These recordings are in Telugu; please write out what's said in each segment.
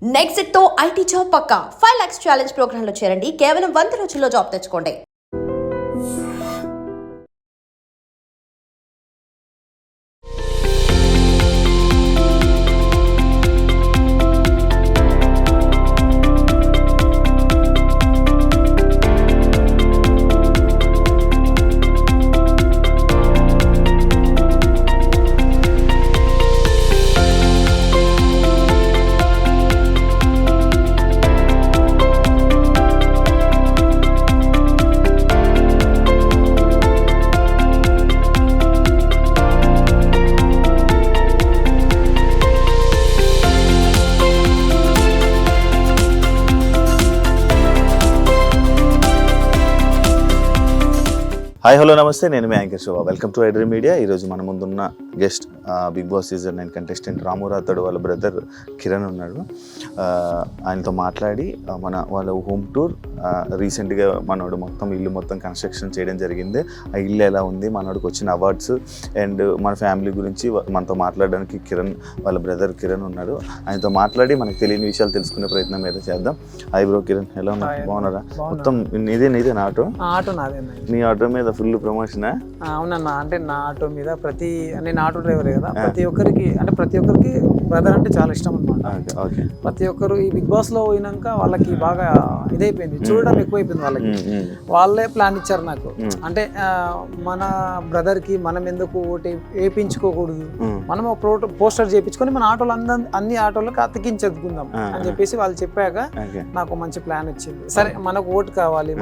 నెక్స్ట్ తో ఐటీ జాబ్ పక్కా 5 lakhs ఛాలెంజ్ ప్రోగ్రామ్ లో చేరండి. కేవలం 100 రోజుల్లో జాబ్ తెచ్చుకోండి. హాయ్ హలో నమస్తే, నేను మీ anchor Shobha. Welcome to iDream Media. ఈరోజు మన ముందున్న guest Bigg Boss season 9 contestant Ramu Rathod వాళ్ళ బ్రదర్ కిరణ్ ఉన్నాడు. ఆయనతో మాట్లాడి వాళ్ళ హోమ్ టూర్ రీసెంట్గా మనోడు ఇల్లు మొత్తం కన్స్ట్రక్షన్ చేయడం జరిగింది. ఆ ఇల్లు ఎలా ఉంది, మనోడికి వచ్చిన అవార్డ్స్ అండ్ మన ఫ్యామిలీ గురించి మనతో మాట్లాడడానికి వాళ్ళ బ్రదర్ కిరణ్ ఉన్నాడు. ఆయనతో మాట్లాడి మనకు తెలియని విషయాలు తెలుసుకునే ప్రయత్నం అయితే చేద్దాం. హాయ్ బ్రో కిరణ్, ఎలా ఉన్నా? బాగున్నారా? మొత్తం నీదే నా ఆటో నాదే. నీ ఆటో మీద ఫుల్ ప్రమోషనా? అవునన్నా, అంటే నా ఆటో మీద నేను ఆటో డ్రైవర్ కదా, ప్రతి ఒక్కరికి బ్రదర్ అంటే చాలా ఇష్టం అనమాట. ప్రతి ఒక్కరు ఈ బిగ్ బాస్ లో పోయినాక వాళ్ళకి బాగా ఇదైపోయింది, చూడడం ఎక్కువైపోయింది వాళ్ళకి. వాళ్ళే ప్లాన్ ఇచ్చారు నాకు, అంటే మన బ్రదర్ కి మనం ఎందుకు ఓటు వేయించుకోకూడదు, మనం పోస్టర్ చేయించుకొని మన ఆటోలు అన్ని ఆటోలకు అతికించుకుందాం అని చెప్పేసి వాళ్ళు చెప్పాక నాకు మంచి ప్లాన్ వచ్చింది. సరే, మనకు ఓటు కావాలి,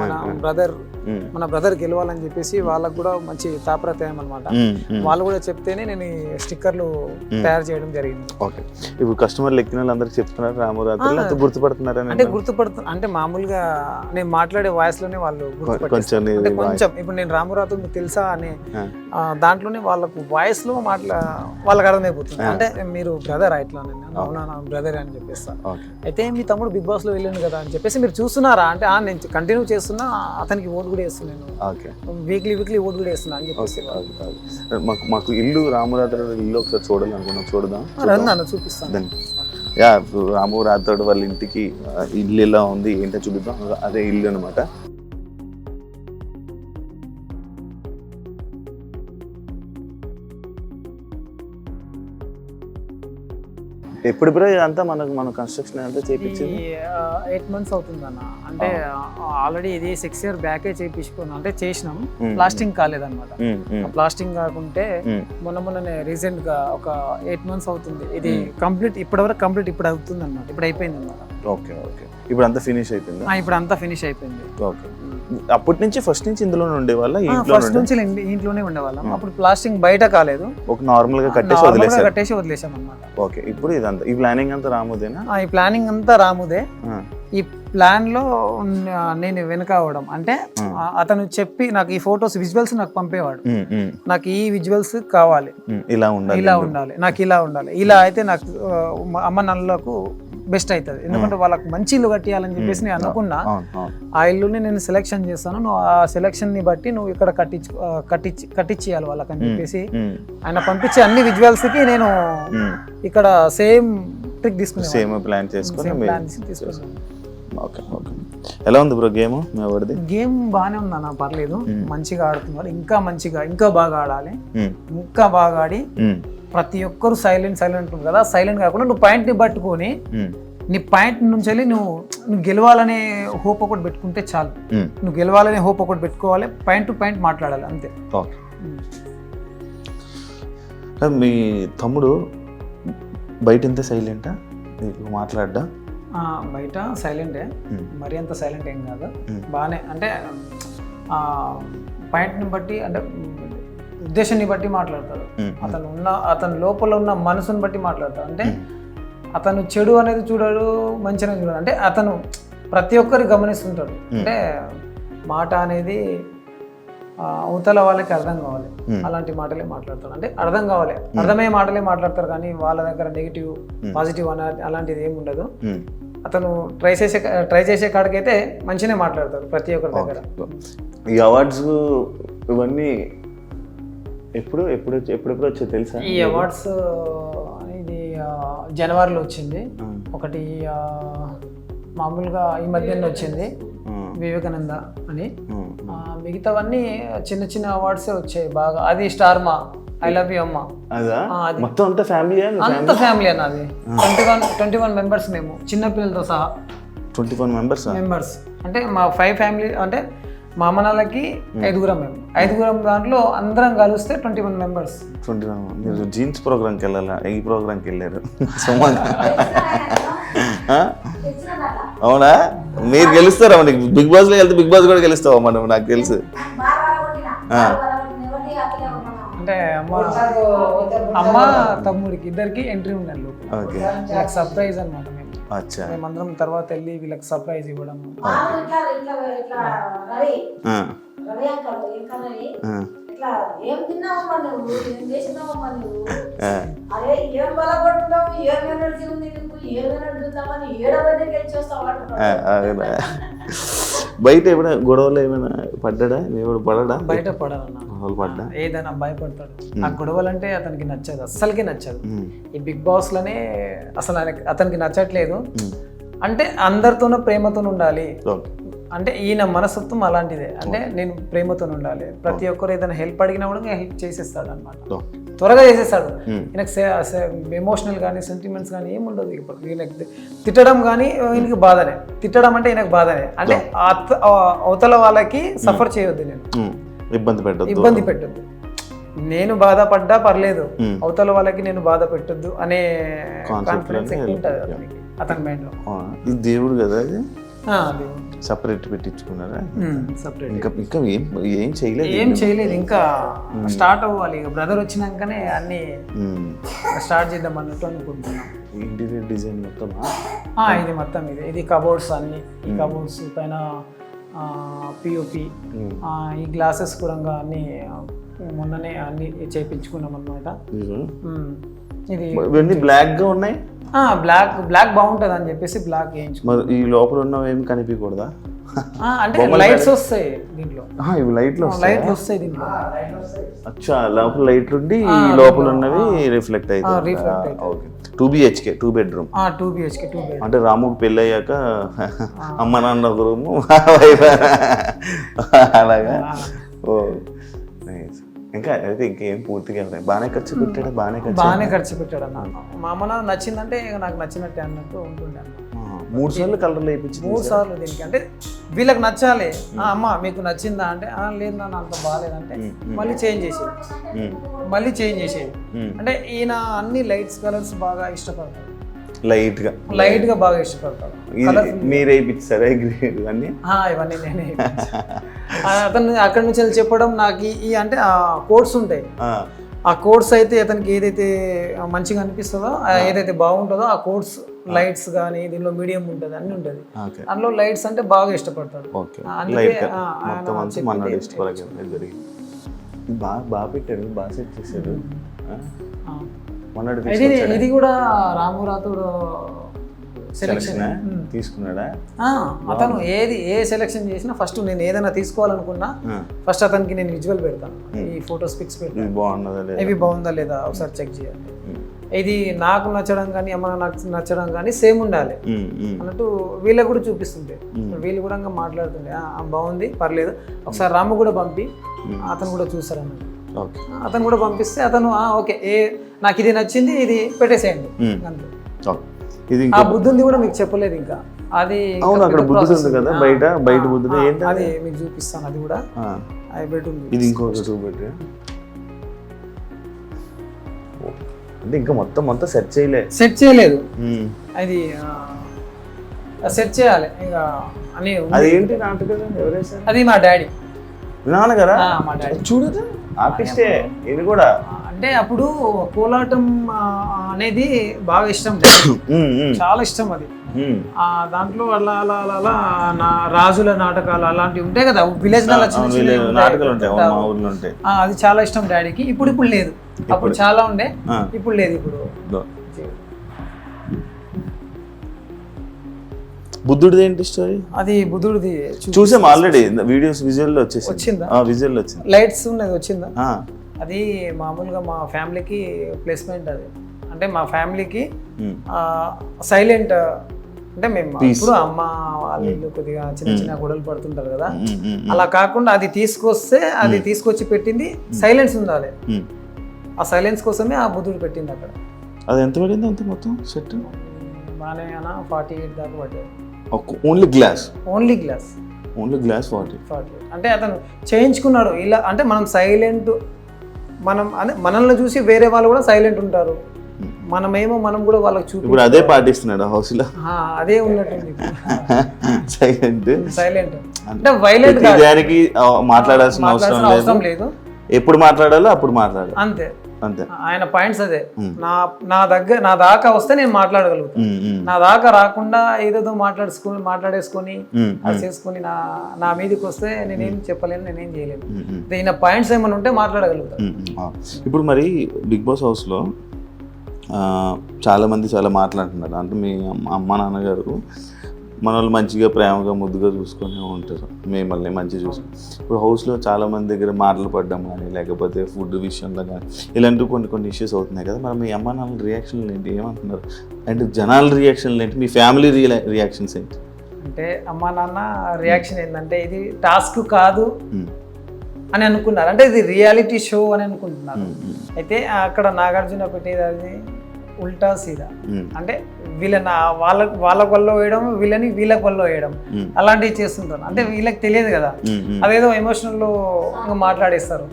మన బ్రదర్ గెలవాలని చెప్పేసి వాళ్ళకు కూడా మంచి తాపత్రయం అనమాట. వాళ్ళు కూడా చెప్తేనే నేను స్టిక్కర్లు తయారు చేయడం జరిగింది. ఓకే, ఇప్పుడు కస్టమర్లు ఎక్కిన వాళ్ళందరికీ చెప్తున్నారు రాము రాథోడ్, గుర్తుపడుతున్నారు? అంటే మామూలుగా నేను మాట్లాడే వాయిస్ లోనే వాళ్ళు కొంచెం ఇప్పుడు నేను రాము రాథోడ్ మీకు తెలుసా అని దాంట్లోనే వాళ్ళకు వాయిస్ లో వాళ్ళకి అర్థమైపోతుంది. అంటే మీరు బ్రదర్ ఇట్లా, అవునా నా బ్రదర్ అని చెప్పేస్తా. అయితే మీ తమ్ముడు బిగ్ బాస్ లో వెళ్ళాను కదా అని చెప్పేసి మీరు చూస్తున్నారా అంటే నేను కంటిన్యూ చేస్తున్నా, అతనికి ఓటు కూడా వేస్తున్నాను, వీక్లీ ఓటు కూడా వేస్తున్నా అని చెప్పేసి. మాకు ఇల్లు రాము రాథోడ్ ఇల్లు ఒకసారి చూడాలనుకున్నాం, చూడదాం. చూపిస్తాను. రాము రాథోడ్ వాళ్ళ ఇంటికి ఇల్లు ఎలా ఉంది ఏంటో చూపిద్దాం. అదే ఇల్లు అనమాట. ఎప్పుడు బ్రో ఇదంతా మన కన్స్ట్రక్షన్ అంతా చేయించింది? 8 months అవుతుంది అన్న. అంటే ఆల్రెడీ ఇది 6 years బ్యాకే చేయించుకున్నాం, అంటే చేసినాం, ప్లాస్టింగ్ కాలేదన్నమాట. ప్లాస్టింగ్ కాకుంటే మొన్ననే రీసెంట్ గా ఒక 8 months అవుతుంది ఇది కంప్లీట్. ఇప్పటివరకు కంప్లీట్ ఇప్పుడు అవుతుంది అన్నమాట, ఇప్పుడు అయిపోయింది అన్నమాట. ఓకే, ఇప్పుడు అంతా ఫినిష్ అయిపోయింది. ఇప్పుడు అంతా ఫినిష్ అయిపోయింది. ఓకే, అప్పటి నుంచి ఫస్ట్ నుంచి ఇందులోనే ఉండేవాళ్ళ? ఫస్ట్ నుంచి ఇంట్లోనే ఉండేవాళ్ళం. అప్పుడు ప్లాస్టింగ్ బయట కాలేదు, ఒక నార్మల్ గా కట్టేసి వదిలేసాం అన్నమాట. ఓకే, ఇప్పుడు ఇదంతా ఈ ప్లానింగ్ అంతా రాముదేనా? ఈ ప్లానింగ్ అంతా రాముదే. ఈ ప్లాన్ లో నేను వెనక అవడం అంటే అతను చెప్పి నాకు ఈ ఫొటోస్ విజువల్స్ నాకు పంపేవాడు. నాకు ఈ విజువల్స్ కావాలి, ఇలా ఉండాలి, నాకు ఇలా ఉండాలి, ఇలా అయితే నాకు అమ్మ నల్లకు బెస్ట్ అవుతుంది. ఎందుకంటే వాళ్ళకి మంచి ఇల్లు కట్టియాలని చెప్పేసి నేను అనుకున్నా. ఆ ఇల్లుని నేను సెలెక్షన్ చేస్తాను, నువ్వు ఆ సెలెక్షన్ ని బట్టి నువ్వు ఇక్కడ కట్టించేయాలి వాళ్ళకి అని చెప్పేసి ఆయన పంపించే అన్ని విజువల్స్ కి నేను ఇక్కడ సేమ్ ట్రిక్ తీసుకున్నాను, సేమ్ ప్లాన్ తీసుకున్నాను. ఎలా ఉంది బ్రో గేమ్? గేమ్ బాగానే ఉంది అన్న, పర్లేదు, మంచిగా ఆడుతున్నారు. ఇంకా బాగా ఆడాలి, ఇంకా బాగా ఆడి ప్రతి ఒక్కరు సైలెంట్ ఉంటుంది కదా, సైలెంట్ కాకుండా నువ్వు పాయింట్ ని పట్టుకొని నీ పాయింట్ నుంచి వెళ్ళి నువ్వు గెలవాలనే హోప్ ఒకటి పెట్టుకుంటే చాలు. నువ్వు గెలవాలనే హోప్ ఒకటి పెట్టుకోవాలి, పాయింట్ టు పాయింట్ మాట్లాడాలి, అంతే. మీ తమ్ముడు బయట ఎంత సైలెంటా మాట్లాడ్డా? బయట సైలెంటే, మరి అంత సైలెంట్ ఏం కాదు, బాగానే. అంటే పాయింట్ని బట్టి, అంటే ఉద్దేశాన్ని బట్టి మాట్లాడతాడు. అతను లోపల ఉన్న మనసుని బట్టి మాట్లాడతాడు. అంటే అతను చెడు అనేది చూడాడు, మంచి అనేది చూడాడు. అంటే అతను ప్రతి ఒక్కరి గమనిస్తుంటాడు. అంటే మాట అనేది అవతల వాళ్ళకి అర్థం కావాలి, అలాంటి మాటలే మాట్లాడతాడు. అంటే అర్థం కావాలి, అర్థమయ్యే మాటలే మాట్లాడతారు, కానీ వాళ్ళ దగ్గర నెగిటివ్ పాజిటివ్ అలాంటిది ఏమి ఉండదు. అతను ట్రై చేసే కాడికైతే మంచిగానే మాట్లాడతాడు ప్రతి ఒక్కరి దగ్గర. ఈ అవార్డ్స్ ఇవన్నీ ఎప్పుడు వచ్చాయి తెలుసా? ఈ అవార్డ్స్ ఇది జనవరిలో వచ్చింది ఒకటి, మామూలుగా ఈ మధ్యలో వచ్చింది వివేకానంద అని. మిగతావన్నీ చిన్న చిన్న అవార్డ్సే వచ్చాయి బాగా. అది స్టార్ మా ఐ లవ్ యూ అమ్మ, మొత్తం అంతా ఫ్యామిలీ అంత ఫ్యామిలీ అన్న. అది 21 మెంబర్స్ మేము, చిన్నపిల్లలతో సహా 21 మెంబర్స్. అంటే మా 5 ఫ్యామిలీ, అంటే మా అమ్మనాలకి 5గురం మేము, 5గురం దాంట్లో అందరం కలిస్తే 21 మెంబర్స్. 21. మీరు జీన్స్ ప్రోగ్రామ్కి వెళ్ళాలా? ఈ ప్రోగ్రామ్కి వెళ్ళారు. అవునా? మీరు గెలుస్తారా? మనకి బిగ్ బాస్ లో వెళ్తే బిగ్ బాస్ కూడా గెలుస్తావా మనం? నాకు తెలుసు. అంటే అమ్మ తమ్ముడికి ఇద్దరికి ఎంట్రీ ఉండాలి. వీళ్ళకి సర్ప్రైజ్ అనమాట. మేమందరం తర్వాత వెళ్ళి వీళ్ళకి సర్ప్రైజ్ ఇవ్వడం. బయట ఏమైనా గొడవలు ఏమైనా పడ్డా? పడడా? బయట పడ్డా ఏదైనా భయపడతాడు. ఆ గొడవలు అంటే అతనికి నచ్చదు, అస్సలకి నచ్చదు. ఈ బిగ్ బాస్ లోనే అసలు అతనికి నచ్చట్లేదు. అంటే అందరితోనూ ప్రేమతో ఉండాలి. అంటే ఈయన మనస్తత్వం అలాంటిదే. అంటే నేను ప్రేమతో ఉండాలి. ప్రతి ఒక్కరు ఏదైనా హెల్ప్ అడిగినా కూడా హెల్ప్ చేసేస్తాడు అనమాట. త్వరగా చేసేస్తాడు. ఈయనకు ఎమోషనల్ కానీ సెంటిమెంట్స్ కానీ ఏమి ఉండదు. ఇప్పుడు ఈయనకి తిట్టడం కానీ ఈయనకి బాధనే. తిట్టడం అంటే ఈయనకు బాధనే. అంటే అవతల వాళ్ళకి సఫర్ చేయొద్దు, నేను ఇబ్బంది పెట్టొద్దు. నేను బాధపడ్డా పర్లేదు, అవతల వాళ్ళకి నేను బాధ పెట్టొద్దు అనే కాన్ఫిడెన్స్ ఎక్కువ ఉంటుంది అతని మైండ్ లో. ఇది దేవుడు కదా, సపరేట్ పెట్టించుకున్నారా? ఇంకా ఏం చేయలేదు. ఇంకా స్టార్ట్ అవ్వాలి. బ్రదర్ వచ్చినాకనే అన్ని స్టార్ట్ చేద్దాం అన్నట్టు అనుకుంటున్నాం. ఇంటీరియర్ డిజైన్ మొత్తం ఇది మొత్తం ఇది కబోర్డ్స్ అన్ని. ఈ కబోర్డ్స్ పైన పిఓపి, ఈ గ్లాసెస్ కూడా అన్ని మొన్ననే అన్ని చేయించుకున్నాం అన్నమాట. ఇది బ్లాక్ గా ఉన్నాయి. బ్లాక్ బాగుంటది అని చెప్పేసి బ్లాక్ వేయించుకున్నాం. ఈ లోపల ఉన్నవి ఏమి కనిపించకూడదా? అంటే లైట్స్ వస్తాయి దీంట్లో. ఇవి లైట్లు వస్తాయి దీంట్లో. అచ్చా, లోపల లైట్ ఉండి లోపల ఉన్నవి రిఫ్లెక్ట్ అవుతాయి. 2 BHK 2 బెడ్రూమ్. 2 BHK 2 bedroom. అంటే రాముకి పెళ్ళి అయ్యాక అమ్మ నాన్న ఒక రూము అలాగా. ఇంకా అయితే ఇంకేం పూర్తిగా బాగానే ఖర్చు పెట్టాడు. బాగానే ఖర్చు పెట్టాడు అన్న. మా అమ్మ నాన్న నచ్చిందంటే నాకు నచ్చినట్టే అన్నట్టు ఉంటుండే. 3 సార్లు కలర్లు వేయించి 3 సార్లు దీనికి. అంటే వీళ్ళకి నచ్చాలి. అమ్మ మీకు నచ్చిందా అంటే లేదు నాన్న అంత బాగాలేదంటే మళ్ళీ చేంజ్ చేసేది. అంటే ఈయన అన్ని లైట్స్ కలర్స్ బాగా ఇష్టపడతాడు. లైట్ గా బాగా ఇష్టపడతాడు. మీరే ఇప్పించారా ఇవన్నీ? ఇవన్నీ నేనే. అతను అక్కడి నుంచి వెళ్ళి చెప్పడం నాకు ఈ అంటే ఆ కోడ్స్ ఉంటాయి. ఆ కోడ్స్ అయితే అతనికి ఏదైతే మంచిగా అనిపిస్తుందో, ఏదైతే బాగుంటుందో ఆ కోడ్స్ లైట్స్ కానీ దీనిలో మీడియం ఉంటుంది, అన్ని ఉంటుంది. అందులో లైట్స్ అంటే బాగా ఇష్టపడతాడు. బాగా పెట్టాడు, బాగా సెట్ చేశాడు. ఇది కూడా రాము రాథోడ్ సెలెక్షన్ తీసుకున్నాడా? అతను ఏ సెలెక్షన్ చేసినా ఫస్ట్ నేను ఏదైనా తీసుకోవాలనుకున్నా ఫస్ట్ అతనికి నేను విజువల్ పెడతాను. ఈ ఫోటోస్ పిక్స్ పెడతాను, ఇవి బాగుందా లేదా ఒకసారి చెక్ చేయాలి. ఇది నాకు నచ్చడం కానీ నాకు నచ్చడం కానీ సేమ్ ఉండాలి అన్నట్టు వీళ్ళకి కూడా చూపిస్తుంటే వీళ్ళు కూడా మాట్లాడుతుండే బాగుంది పర్లేదు ఒకసారి రాము కూడా పంపి అతను కూడా చూస్తారు అన్నట్టు. అతను కూడా పంపిస్తే అతను ఓకే నాకు ఇది నచ్చింది ఇది పెట్టేసేయండి అంతే. ఆ బుద్ధుంది కూడా మీకు చెప్పలేదు ఇంకా. అది బయట బుద్ధుడు అది మీకు చూపిస్తాను. అది కూడా బెడ్రూమ్. ఇది ఇంకొక 2 బెడ్రూమ్. అంటే ఇంకా మొత్తం సెట్ చేయలేదు. అది సెట్ చేయాలి ఇంకా అని. అదేంటి నాటకం? ఎవరేసారు? అది మా డాడీ. నాన్నగారా? మా డాడీ చూడదా ఆర్టిస్టే. ఇది కూడా అంటే అప్పుడు కోలాటం అనేది బాగా ఇష్టం, చాలా ఇష్టం అది. దాంట్లో అలా అలా అలా అలా రాజుల నాటకాలు అలాంటివి ఉంటాయి కదా, విలేజ్ నాటకాలు ఉంటాయి. అది చాలా ఇష్టం డాడీకి. ఇప్పుడు లేదు. అప్పుడు చాలా ఉండే, ఇప్పుడు లేదు. ఇప్పుడు బుద్ధుడిది ఏంటి స్టోరీ? అది బుద్ధుడిది చూసాం ఆల్రెడీ వీడియోస్, విజువల్ వచ్చిందా? విజువల్ వచ్చింది. లైట్స్ ఉన్నది వచ్చిందా? అది మామూలుగా మా ఫ్యామిలీకి ప్లేస్మెంట్. అది అంటే మా ఫ్యామిలీకి సైలెంట్ అంటే మేము ఇప్పుడు అమ్మ వాళ్ళు కొద్దిగా చిన్న చిన్న గొడవలు పడుతుంటారు కదా, అలా కాకుండా అది తీసుకొచ్చి పెట్టింది సైలెన్స్ ఉండాలి. ఆ సైలెన్స్ కోసమే ఆ బుద్ధుడు పెట్టింది అక్కడ. అది ఎంత పడింది అంత మొత్తం సెట్? బాగానే 48 దాకా పడ్డాయి. ఓన్లీ గ్లాస్ 40 అంటే అతను చేయించుకున్నాడు ఇలా. అంటే మనం సైలెంట్, మనల్ని చూసి వేరే వాళ్ళు కూడా సైలెంట్ ఉంటారు, మనం కూడా వాళ్ళకి చూపి ఇప్పుడు అదే పాటిస్తున్నాడు హౌస్ లో. అదే ఉన్నట్టుంది సైలెంట్ అంటే వైలెంట్ దానికి మాట్లాడాల్సిన అవసరం లేదు. ఎప్పుడు మాట్లాడాలో అప్పుడు మాట్లాడాలి, అంతే. ఆయన పాయింట్స్ అదే. నా దాకా వస్తే నేను మాట్లాడగలుగుతాను, నా దాకా రాకుండా ఏదేదో మాట్లాడేసుకొని అది చేసుకొని నా మీదకి వస్తే నేనేం చెప్పలేను, నేనేం చేయలేను. ఈయన పాయింట్స్ ఏమైనా ఉంటే మాట్లాడగలుగుతాను. ఇప్పుడు మరి బిగ్ బాస్ హౌస్ లో చాలా మంది చాలా మాట్లాడుతున్నారు. అంటే మీ అమ్మ నాన్నగారు మన వాళ్ళు మంచిగా ప్రేమగా ముద్దుగా చూసుకొని ఉంటారు, మిమ్మల్ని మంచిగా చూసుకొని. ఇప్పుడు హౌస్లో చాలామంది దగ్గర మాటలు పడ్డం కానీ లేకపోతే ఫుడ్ విషయంలో కానీ ఇలాంటివి కొన్ని ఇష్యూస్ అవుతున్నాయి కదా. మరి మీ అమ్మ నాన్న రియాక్షన్లు ఏంటి, ఏమంటున్నారు? అండ్ జనాల రియాక్షన్లు ఏంటి, మీ ఫ్యామిలీ రియాక్షన్స్ ఏంటి? అంటే అమ్మ నాన్న రియాక్షన్ ఏంటంటే ఇది టాస్క్ కాదు అని అనుకున్నారు, అంటే ఇది రియాలిటీ షో అని అనుకుంటున్నారు. అయితే అక్కడ నాగార్జున పెట్టేది అది ఉల్టా సీదా, అంటే వాళ్ళ వల్ల వేయడం, వీళ్ళకి వల్ల వేయడం, అలాంటివి చేస్తుంటారు. అంటే వీళ్ళకి తెలియదు కదా, అదేదో ఎమోషనల్ లో మాట్లాడేస్తారు.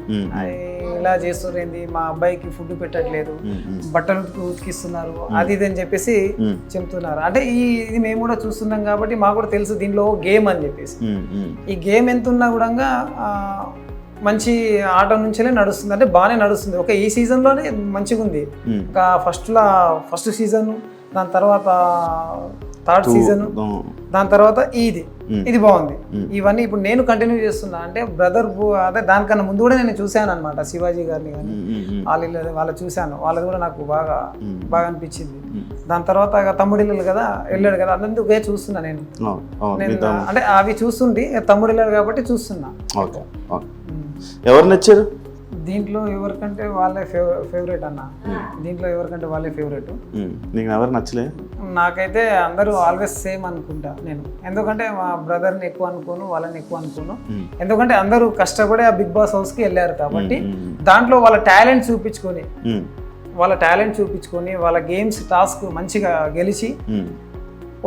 ఇలా చేస్తారు ఏంది, మా అబ్బాయికి ఫుడ్ పెట్టట్లేదు, బట్టలు ఉతికిస్తున్నారు, అది ఇది అని చెప్పేసి చెప్తున్నారు. అంటే ఇది మేము కూడా చూస్తున్నాం కాబట్టి మాకు కూడా తెలుసు దీనిలో గేమ్ అని చెప్పేసి. ఈ గేమ్ ఎంత ఉన్నా కూడా మంచి ఆట నుంచే నడుస్తుంది, అంటే బాగానే నడుస్తుంది. ఒక ఈ సీజన్లోనే మంచిగా ఉంది. ఒక ఫస్ట్ సీజన్, దాని తర్వాత థర్డ్ సీజన్, దాని తర్వాత ఇది బాగుంది. ఇవన్నీ ఇప్పుడు నేను కంటిన్యూ చేస్తున్నా. అంటే బ్రదర్ అదే దానికన్నా ముందు కూడా నేను చూశాను అనమాట, శివాజీ గారిని కానీ వాళ్ళు చూశాను, వాళ్ళది కూడా నాకు బాగా అనిపించింది. దాని తర్వాత తమ్ముడిల్లు కదా వెళ్ళాడు కదా, అందుకే చూస్తున్నా నేను. అంటే అవి చూస్తుంటే తమ్ముడిల్లాడు కాబట్టి చూస్తున్నా. ఎవరు నచ్చారు దీంట్లో? ఎవరికంటే వాళ్ళే ఫేవరెట్ అన్న, దీంట్లో ఎవరికంటే వాళ్ళే ఫేవరెట్. నీకు ఎవరు నచ్చలే? నాకైతే అందరూ ఆల్వేస్ సేమ్ అనుకుంటా నేను. ఎందుకంటే మా బ్రదర్ని ఎక్కువ అనుకోను, వాళ్ళని ఎక్కువ అనుకోను. ఎందుకంటే అందరూ కష్టపడి ఆ బిగ్ బాస్ హౌస్కి వెళ్ళారు కాబట్టి దాంట్లో వాళ్ళ టాలెంట్ చూపించుకొని వాళ్ళ గేమ్స్ టాస్క్ మంచిగా గెలిచి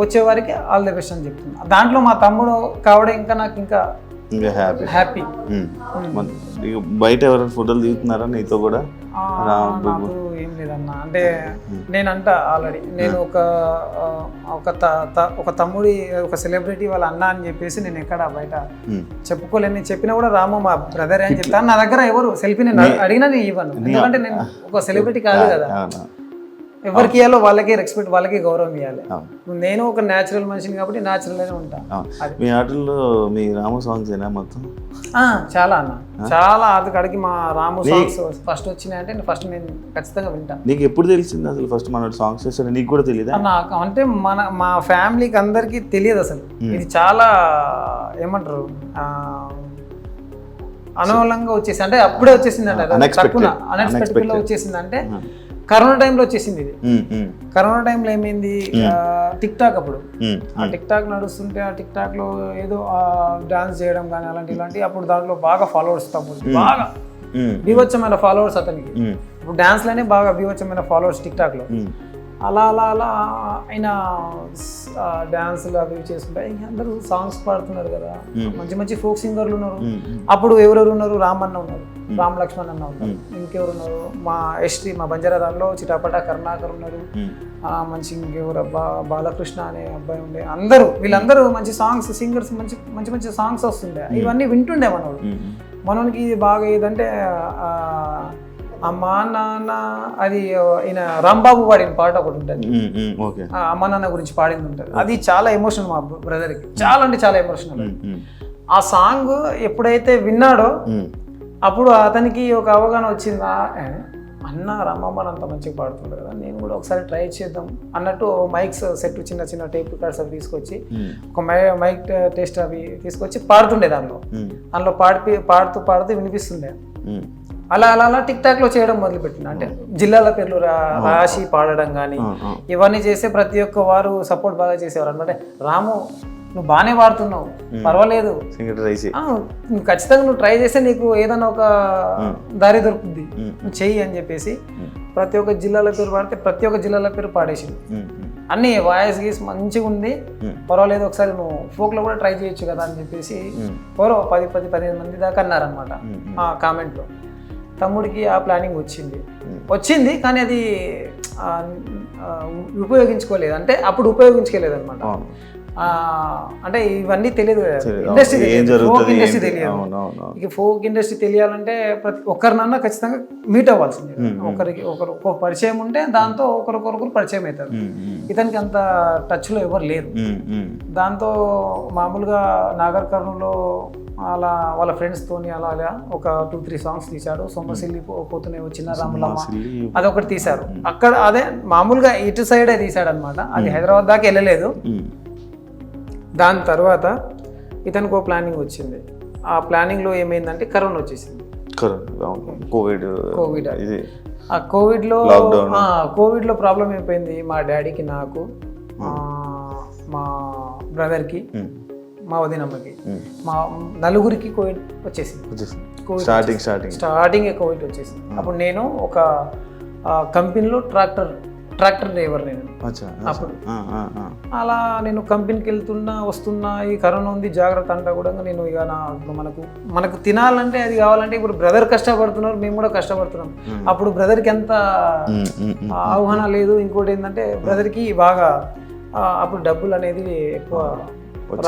వచ్చేవారికి ఆల్ ది బెస్ట్ అని చెప్తున్నా. దాంట్లో మా తమ్ముడు కావడం ఇంకా హ్యాపీ. బయట ఎవరైనా ఫోటోలు దిగుతున్నారా నీతో కూడా? నాకు ఏం లేదన్నా. అంటే నేనంట ఆల్రెడీ నేను ఒక తమ్ముడి ఒక సెలబ్రిటీ వాళ్ళ అన్న అని చెప్పేసి నేను ఎక్కడ బయట చెప్పుకోలేను. నేను చెప్పినా కూడా రాము మా బ్రదర్ అని చెప్తాను. నా దగ్గర ఎవరు సెల్ఫీ నేను అడిగినా నేను ఇవ్వను, ఎందుకంటే నేను ఒక సెలబ్రిటీ కాదు కదా. ఎవరికి ఇవ్వాలో వాళ్ళకి రెస్పెక్ట్, వాళ్ళకి గౌరవం ఇవ్వాలి. నేను ఒక న్యాచురల్ మనిషిని కాబట్టి న్యాచురల్ గానే ఉంటా. మీ ఆటల్లో మీ రాము సాంగ్స్ ఏనా మొత్తం? చాలా అన్న, చాలా అక్కడికి మా రాము సాంగ్స్ ఫస్ట్ వచ్చినాయంటే ఫస్ట్ నేను ఖచ్చితంగా వింటా. నీకు ఎప్పుడు తెలిసింది అసలు ఫస్ట్ మన సాంగ్స్ చేస్తాను? నీకు కూడా తెలియదా? నాకు అంటే మా ఫ్యామిలీకి అందరికి తెలియదు అసలు. ఇది చాలా ఏమంటారు అనూహ్యంగా వచ్చేసి, అంటే అప్పుడే వచ్చేసింది అంటే అన్ఎక్స్పెక్టెడ్ లో వచ్చేసింది. అంటే కరోనా టైంలో వచ్చేసింది ఇది. కరోనా టైంలో ఏమైంది, టిక్ టాక్ అప్పుడు ఆ టిక్ టాక్ నడుస్తుంటే ఆ టిక్ టాక్ లో ఏదో డాన్స్ చేయడం కానీ ఇలాంటి అప్పుడు దాంట్లో బాగా ఫాలోవర్స్, బాగా బీభత్సమైన ఫాలోవర్స్ అతనికి. ఇప్పుడు డాన్స్ లోనే బాగా బీభత్సమైన ఫాలోవర్స్ టిక్ టాక్ లో. అలా ఆయన డాన్సులు అవి చేసుకుంటే అందరూ సాంగ్స్ పాడుతున్నారు కదా, మంచి ఫోక్ సింగర్లు ఉన్నారు. అప్పుడు ఎవరెవరు ఉన్నారు, రామన్న ఉన్నారు, రామ్ లక్ష్మణ్ అన్న ఉన్నారు, ఇంకెవరు ఉన్నారు, మా ఎస్టీ మా బంజారా దానిలో చిటాపట కరుణాకర్ ఉన్నారు, మంచి ఇంకెవరు బాలకృష్ణ అనే అబ్బాయి ఉండే. వీళ్ళందరూ మంచి సాంగ్స్ సింగర్స్, మంచి సాంగ్స్ వస్తుండే. ఇవన్నీ వింటుండే మనోనికి. ఇది బాగా ఏదంటే అమ్మా నాన్న, అది ఈయన రాంబాబు పాడిన పాట ఒకటి ఉంటుంది, అమ్మా నాన్న గురించి పాడింది ఉంటుంది. అది చాలా ఎమోషనల్ మా బ్రదర్కి, చాలా అంటే చాలా ఎమోషనల్. ఆ సాంగ్ ఎప్పుడైతే విన్నాడో అప్పుడు అతనికి ఒక అవగాహన వచ్చిందా, అన్న రామమ్మని అంత మంచిగా పాడుతుంటారు కదా, నేను కూడా ఒకసారి ట్రై చేద్దాం అన్నట్టు మైక్స్ సెట్, చిన్న టేప్ రికార్డ్స్ అవి తీసుకొచ్చి ఒక మైక్ టెస్ట్ అవి తీసుకొచ్చి పాడుతుండే. దానిలో పాడుతూ వినిపిస్తుండే. అలా అలా అలా టిక్ టాక్ లో చేయడం మొదలుపెట్టిన. అంటే జిల్లాల పేర్లు రాసి పాడడం కానీ ఇవన్నీ చేస్తే ప్రతి ఒక్క వారు సపోర్ట్ బాగా చేసేవారు అనమాట. రాము నువ్వు బాగానే పాడుతున్నావు, పర్వాలేదు, నువ్వు ఖచ్చితంగా నువ్వు ట్రై చేస్తే నీకు ఏదైనా ఒక దారి దొరుకుతుంది, నువ్వు చెయ్యి అని చెప్పేసి ప్రతి ఒక్క జిల్లాల పేరు పాడితే ప్రతి ఒక్క జిల్లాల పేరు పాడేసింది. అన్ని వాయిస్ గీస్ మంచిగా ఉంది, పర్వాలేదు ఒకసారి నువ్వు ఫోక్లో కూడా ట్రై చేయొచ్చు కదా అని చెప్పేసి ఎవరో 10-15 మంది దాకా అన్నారనమాట ఆ కామెంట్లో. తమ్ముడికి ఆ ప్లానింగ్ వచ్చింది కానీ అది ఉపయోగించుకోలేదు. అంటే అప్పుడు ఉపయోగించుకోలేదు అనమాట. అంటే ఇవన్నీ తెలియదు కదా, ఇండస్ట్రీ ఫోక్ ఇండస్ట్రీ తెలియదు. ఇక ఫోక్ ఇండస్ట్రీ తెలియాలంటే ప్రతి ఒక్కరినన్నా ఖచ్చితంగా మీట్ అవ్వాల్సింది. ఒకరు పరిచయం ఉంటే దాంతో ఒకరికొకరు పరిచయం అవుతారు. ఇతనికి అంత టచ్లో ఎవరు లేరు. దాంతో మామూలుగా నాగర్ కర్నూలులో అలా వాళ్ళ ఫ్రెండ్స్తోని అలా అలా ఒక 2-3 సాంగ్స్ తీశాడు. సొమ్మసిల్లి పోతూనే వచ్చిన రాములమ్మ అదొకటి తీశారు. అక్కడ అదే మామూలుగా ఇటు సైడే తీశాడు అనమాట. అది హైదరాబాద్ దాకా వెళ్ళలేదు. దాని తర్వాత ఇతనికి ఒక ప్లానింగ్ వచ్చింది. ఆ ప్లానింగ్లో ఏమైందంటే కరోనా వచ్చేసింది. కోవిడ్ ఆ కోవిడ్లో ప్రాబ్లం అయిపోయింది మా డాడీకి, నాకు, మా బ్రదర్కి, మా వదినమ్మకి, మా నలుగురికి కోవిడ్ వచ్చేసింది. స్టార్టింగ్ కోవిడ్ వచ్చేసింది. అప్పుడు నేను ఒక కంపెనీలో ట్రాక్టర్ డ్రైవర్ నేను. అప్పుడు అలా నేను కంపెనీకి వస్తున్నా ఈ కరోనా ఉంది జాగ్రత్త అంతా కూడా నేను ఇక మనకు తినాలంటే అది కావాలంటే ఇప్పుడు బ్రదర్ కష్టపడుతున్నారు, మేము కూడా కష్టపడుతున్నాం. అప్పుడు బ్రదర్కి ఎంత ఆహ్వానం లేదు. ఇంకోటి ఏంటంటే బ్రదర్కి బాగా అప్పుడు డబ్బులు అనేది ఎక్కువ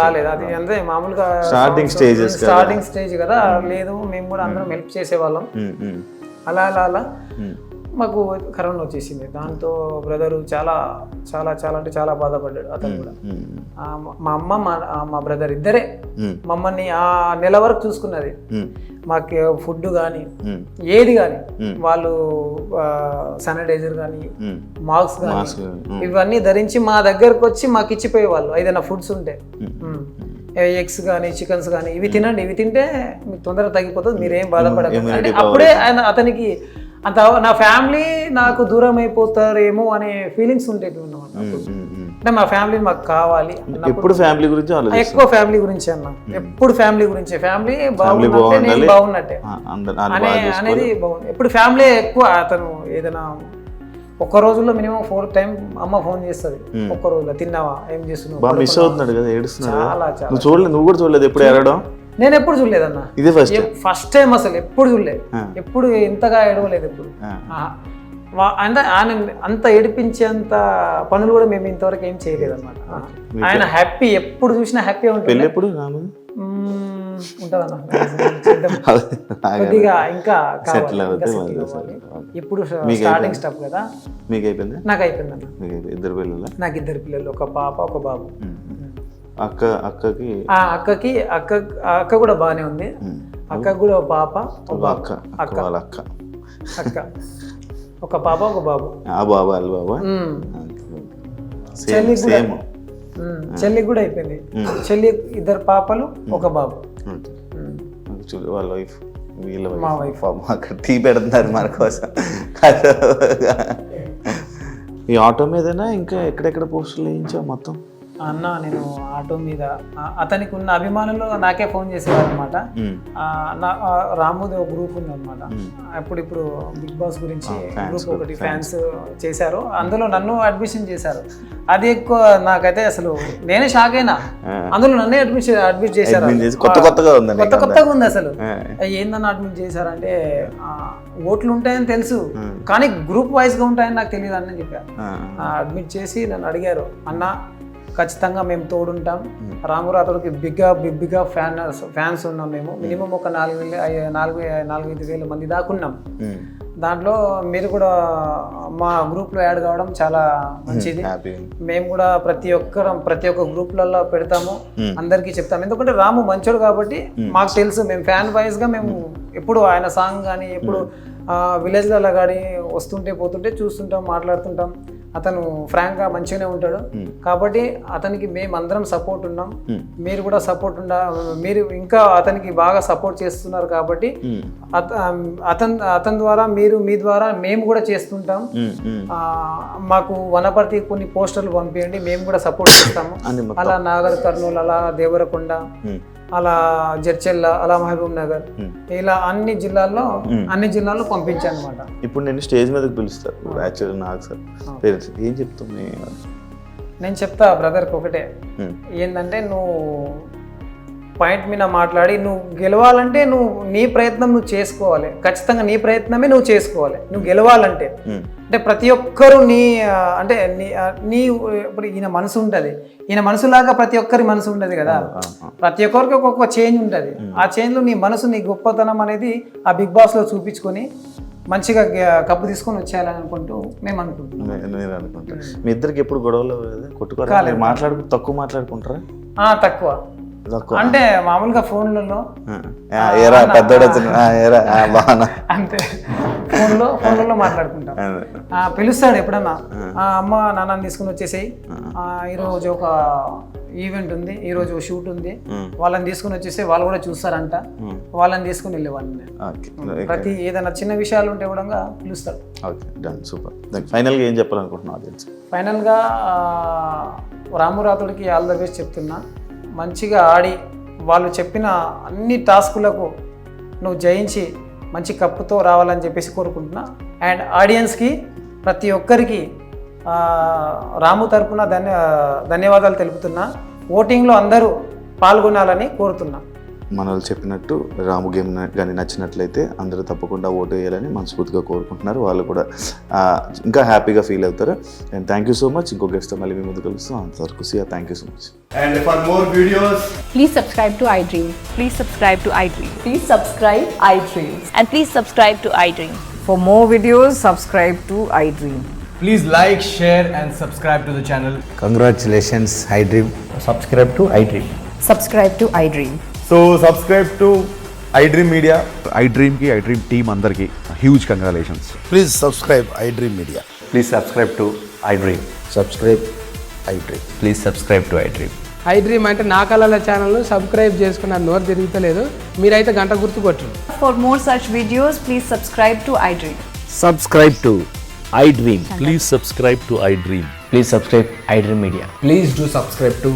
రాలేదు. అది అంటే మామూలుగా స్టార్టింగ్ స్టేజ్ కదా, లేదు మేము కూడా అందరం హెల్ప్ చేసేవాళ్ళం. అలా అలా అలా మాకు కరోనా వచ్చేసింది. దాంతో బ్రదరు చాలా చాలా చాలా అంటే చాలా బాధపడ్డాడు. అతను కూడా మా అమ్మ మా బ్రదర్ ఇద్దరే మమ్మల్ని ఆ నెల వరకు చూసుకున్నది. మాకు ఫుడ్ కానీ ఏది కానీ వాళ్ళు శానిటైజర్ కానీ మాస్క్ కానీ ఇవన్నీ ధరించి మా దగ్గరకు వచ్చి మాకు ఇచ్చిపోయేవాళ్ళు. ఏదైనా ఫుడ్స్ ఉంటే ఎగ్స్ కానీ చికెన్స్ కానీ ఇవి తినండి, ఇవి తింటే మీకు తొందరగా తగ్గిపోతుంది, మీరేం బాధపడకండి అంటే అప్పుడే అతనికి అంత నా ఫ్యామిలీ నాకు దూరం అయిపోతారేమో అనే ఫీలింగ్స్ ఉంటాయి అన్నమాట. అంటే మా ఫ్యామిలీ మాకు కావాలి, ఎప్పుడు ఫ్యామిలీ గురించి ఎక్కువ ఫ్యామిలీ గురించి అన్న, ఎప్పుడు ఫ్యామిలీ గురించి, ఫ్యామిలీ బాగున్నట్టే నేను బాగున్నట్టే అనేది బాగుంది. ఎప్పుడు ఫ్యామిలీ ఎక్కువ. అతను ఏదైనా ఒక్క రోజుల్లో మినిమం 4 times అమ్మ ఫోన్ చేస్తుంది. ఒక్క రోజులో తిన్నావా, ఏం చేస్తున్నావు, మిస్ అవుతున్నాడు కదా, ఏడుస్తున్నాడు. చాలా చూడలేదు, నువ్వు కూడా చూడలేదు ఎప్పుడు ఏడవడం? నేను ఎప్పుడు చూడలేదన్న, ఇదే ఫస్ట్ టైం అసలు ఎప్పుడు చూడలేదు, ఎప్పుడు ఇంతగా ఏడవలేదు ఎప్పుడు. అంటే ఆయన అంత ఏడిపించేంత పనులు కూడా మేము ఇంతవరకు ఏం చేయలేదు అనమాట. ఆయన హ్యాపీ, ఎప్పుడు చూసినా హ్యాపీ ఉంటుంది. ఉంటుందన్న కొద్దిగా ఇంకా ఇప్పుడు స్టార్టింగ్ స్టెప్ కదా. మీకు అయిపోయింది? నాకు అయిపోయింది అన్న. ఇద్దరు పిల్లలు? నాకు 2 పిల్లలు, ఒక పాప ఒక బాబు. అక్క కూడా బాగానే ఉంది. అక్కకు కూడా ఒక పాప ఒక ఒక పాప ఒక బాబు. చెల్లి కూడా అయిపోయింది. చెల్లి 2 పాపలు ఒక బాబు. వాళ్ళ వైఫ్, మా వైఫ్ అక్కడ టీ పెడుతున్నారు మన కోసం. ఈ ఆటో మీదనా ఇంకా ఎక్కడెక్కడ పోస్టులు వేయించావు మొత్తం? అన్న నేను ఆటో మీద అతనికి ఉన్న అభిమానులు నాకే ఫోన్ చేసేవారు అనమాట. రాముది ఒక గ్రూప్ ఉంది అనమాట. ఇప్పుడు బిగ్ బాస్ గురించి గ్రూప్ ఒకటి ఫ్యాన్స్ చేశారు, అందులో నన్ను అడ్మిషన్ చేశారు. అది ఎక్కువ నాకైతే అసలు నేనే షాక్ అయినా. అందులో నన్నే అడ్మిట్ చేశారు. కొత్తగా ఉంది అసలు. ఏందన్నా అడ్మిట్ చేశారంటే ఓట్లు ఉంటాయని తెలుసు కానీ గ్రూప్ వైజ్గా ఉంటాయని నాకు తెలియదు అని చెప్పారు. అడ్మిట్ చేసి నన్ను అడిగారు, అన్న ఖచ్చితంగా మేము తోడుంటాం, రాము రాథోడ్కి బిగ్గా ఫ్యాన్స్ ఉన్నాం మేము. మినిమం ఒక 4-5 వేల మంది దాకా ఉన్నాం. దాంట్లో మీరు కూడా మా గ్రూప్లో యాడ్ కావడం చాలా మంచిది. మేము కూడా ప్రతి ఒక్క గ్రూప్లలో పెడతాము, అందరికీ చెప్తాము. ఎందుకంటే రాము మంచోడు కాబట్టి మాకు తెలుసు. మేము ఫ్యాన్ వైజ్గా మేము ఎప్పుడు ఆయన సాంగ్ కానీ ఎప్పుడు విలేజ్లలో కానీ వస్తుంటే పోతుంటే చూస్తుంటాం, మాట్లాడుతుంటాం. అతను ఫ్రాంక్గా మంచిగానే ఉంటాడు. కాబట్టి అతనికి మేమందరం సపోర్ట్ ఉన్నాం, మీరు కూడా సపోర్ట్ మీరు ఇంకా అతనికి బాగా సపోర్ట్ చేస్తున్నారు. కాబట్టి అతని ద్వారా మీ ద్వారా మేము కూడా చేస్తుంటాం. మాకు వనపర్తి కొన్ని పోస్టర్లు పంపించండి, మేము కూడా సపోర్ట్ చేస్తాము. అలా నాగర్ కర్నూలు, అలా దేవరకొండ, అలా జడ్చెల్ల, అలా మహబూబ్ నగర్, ఇలా అన్ని జిల్లాల్లో పంపించాను అనమాట. ఇప్పుడు నేను స్టేజ్ మీదకి పిలుస్తారు యాక్చువల్లీ నాకు సార్ ఏం చెప్తాం? నేను చెప్తా బ్రదర్కి ఒకటే, ఏంటంటే నువ్వు పాయింట్ మీద మాట్లాడి నువ్వు గెలవాలంటే నువ్వు నీ ప్రయత్నం నువ్వు చేసుకోవాలి. ఖచ్చితంగా నీ ప్రయత్నమే నువ్వు చేసుకోవాలి నువ్వు గెలవాలంటే. అంటే ప్రతి ఒక్కరు అంటే నీ ఇప్పుడు ఈయన మనసు ఉంటుంది, ఈయన మనసులాగా ప్రతి ఒక్కరి మనసు ఉండదు కదా. ప్రతి ఒక్కరికి ఒక్కొక్క చేంజ్ ఉంటుంది. ఆ చేంజ్లో నీ మనసు, నీ గొప్పతనం అనేది ఆ బిగ్ బాస్లో చూపించుకొని మంచిగా కప్పు తీసుకొని వచ్చేయాలని అనుకుంటూ మేము అనుకుంటున్నాం. నేను అనుకుంటాను మీ ఇద్దరికి ఎప్పుడు గొడవలు కొట్టుకోవాలి, తక్కువ మాట్లాడుకుంటారా? తక్కువ అంటే మామూలుగా ఫోన్లలో అంతే, ఫోన్లలో మాట్లాడుకుంటాం. పిలుస్తాడు ఎప్పుడన్నా, అమ్మ నాన్నని తీసుకుని వచ్చేసేయి, ఈరోజు ఒక ఈవెంట్ ఉంది, ఈరోజు షూట్ ఉంది, వాళ్ళని తీసుకుని వచ్చేసి వాళ్ళు కూడా చూస్తారంట, వాళ్ళని తీసుకుని వెళ్ళేవాళ్ళని. ప్రతి ఏదైనా చిన్న విషయాలు ఉంటే కూడా పిలుస్తాడు. ఫైనల్గా ఏం చెప్పాలనుకుంటున్నాను? ఫైనల్గా రామురాతుడికి ఆల్ ద బెస్ట్ చెప్తున్నా. మంచిగా ఆడి వాళ్ళు చెప్పిన అన్ని టాస్కులకు నువ్వు జయించి మంచి కప్పుతో రావాలని చెప్పేసి కోరుకుంటున్నా. అండ్ ఆడియన్స్కి ప్రతి ఒక్కరికి రాము తరపున ధన్యవాదాలు తెలుపుతున్నా. ఓటింగ్లో అందరూ పాల్గొనాలని కోరుతున్నా. మన వాళ్ళు చెప్పినట్టు రాము గేమ్ కానీ నచ్చినట్లయితే అందరూ తప్పకుండా ఓటు వేయాలని మనస్ఫూర్తిగా కోరుకుంటున్నారు. వాళ్ళు కూడా ఇంకా హ్యాపీగా ఫీల్ అవుతారు. And thank you so much. ఇంకో గెస్ట్ మళ్ళీ మీ ముందు కలుస్తాం. అంతవరకు thank you so much. And for more videos, please subscribe to iDream. Please subscribe to iDream. Please subscribe iDream. And please subscribe to iDream. For more videos, subscribe to iDream. please like, share and subscribe to the channel. Congratulations, iDream. Subscribe to iDream. Subscribe to iDream. So subscribe to iDream Media. iDream ki iDream team andarki huge congratulations. Please subscribe iDream Media. Please subscribe to iDream. Subscribe iDream. Please subscribe to iDream. iDream అంటే నా కళల ఛానల్ సబ్స్క్రైబ్ చేసుకున్న నోరు తిరుగుతలేదు, మీరైతే గంట గుర్తు కొట్టండి. For more such videos, please subscribe to iDream. Subscribe to iDream. Please subscribe to iDream. Please subscribe iDream Media. Please do subscribe to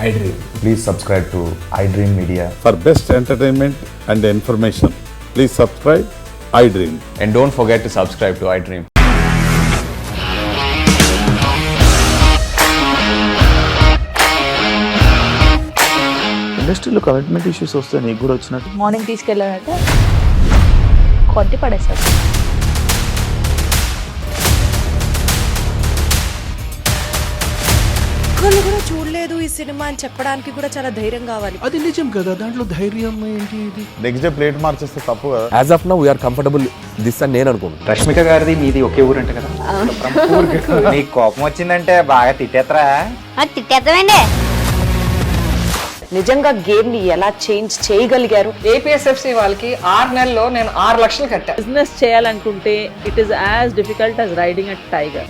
iDream. Please subscribe to iDream Media. For best entertainment and information, please subscribe iDream. And don't forget to subscribe to iDream. ఇండస్ట్రీలో కమిట్మెంట్ ఇష్యూస్ వస్తే నీకు కూడా వచ్చినట్టు మార్నింగ్ తీసుకెళ్ళాలంటే కొట్టి పడేస్తారు. ఒక్కళ్ళు కూడా చూడలేదు ఈ సినిమా అని చెప్పడానికి కూడా చాలా ధైర్యం కావాలి. అది నిజం కదా, దాంట్లో ధైర్యం ఏంటి? ఇది నెక్స్ట్ డే ప్లేట్ మార్చేస్తే తప్పు కదా. As of now, we are comfortable this అని నేను అనుకుంటున్నాను. రష్మిక గారిది మీది ఒకే ఊరంట కదా. నీకు కోపం వచ్చిందంటే బాగా తిట్టేత్తరా? తిట్టేద్దామండి. నిజంగా గేమ్ ని ఎలా చేంజ్ చేయగలిగారు? ఏపీఎస్ఎఫ్సి వాళ్ళకి 6 నెలల్లో నేను 6 లక్షలు కట్టా. బిజినెస్ చేయాలనుకుంటే it is as difficult as riding a tiger.